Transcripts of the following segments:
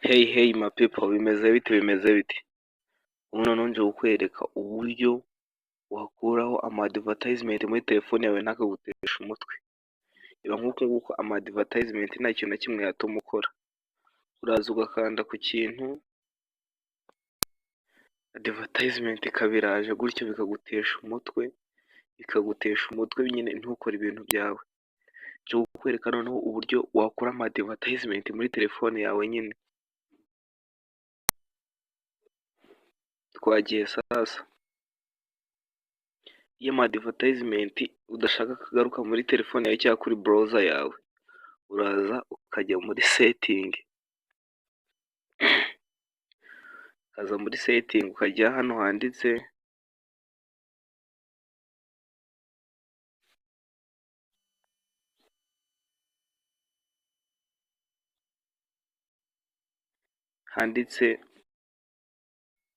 Hey hey my people, bimeze bite? Ubu noneho nje kukwereka uburyo wakuraho ama advertisement muri telefone yawe ntakagutesha umutwe. Reba nk'uku nguku ama advertisement nta kintu na kimwe yatuma ukora. Uraza ugakanda ku kintu advertisement ikabiraje gutyo bikagutesha umutwe nyine ntukore ibintu byawe. Nje kukwereka noneho uburyo wakura ama advertisement muri telefone yawe nyine. Twagiye sasa. Iyo ama advertisement udashaka kagaruka muri telefone yawe cyangwa kuri browser yawe, uraza ukajya muri setting, ukajya hano handitse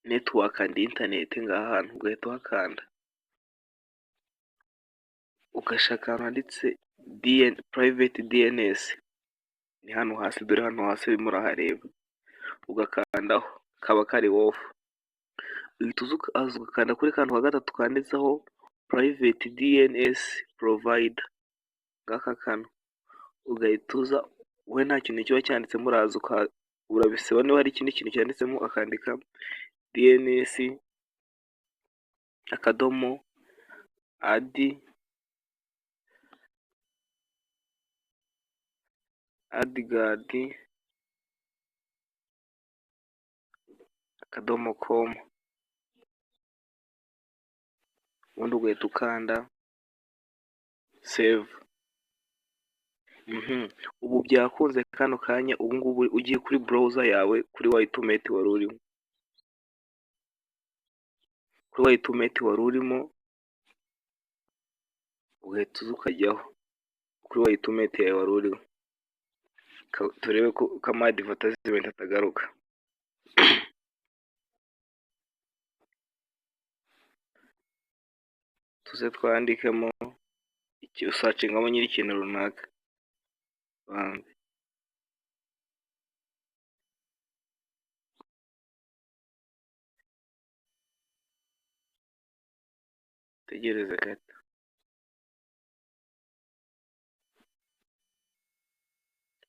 network and internet, ngaha hantu ugahita uhakanda, ugashaka ahantu handitse private DNS, ni hano hasi, dore hano hasi urimo urahareba, ugakandaho kaba kari off, uhita uza ugakanda kuri kantu ka gatatu kanditseho private DNS provider, ngaka kano ugahita uza, we nta kintu kiba cyanditsemo, uraza urabisiba, niba hari ikindi kintu cyanditsemo akandika DNS akadomo adguard akadomo com, ubundi ugahita ukanda save. Ubu byakunze kano kanya, ubu ngubu ugiye kuri browser yawe, kuri Whiteomet wari urimo, ugahita uza ukajyaho kuri Whiteomet yawe wari uriho, turebe ko ama advertisement atagaruka. Tuze twandikemo usacingamo nyiri ikintu runaka, tegereze gato.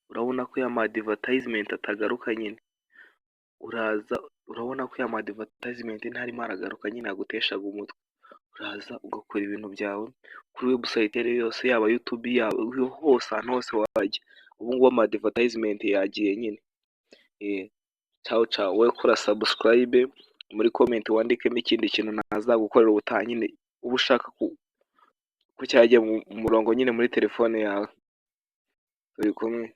Urabona ko ya ma advertisement atagaruka nyine, urabona ko ya ma advertisement ntarimo aragaruka nyine, aguteshaga umutwe. Uraza ugakora ibintu byawe kuri website iyo yose, yaba YouTube, yaba hose, ahantu hose wajya. Ubu ngubu ama advertisement yagiye nyine. Ciao ciao, wowe kora subscribe, muri comment wandikemo ikindi kintu nazagukorera ubutaha nyine, uba ushaka ko cyajya mu murongo nyine muri telefone yawe. Turi kumwe.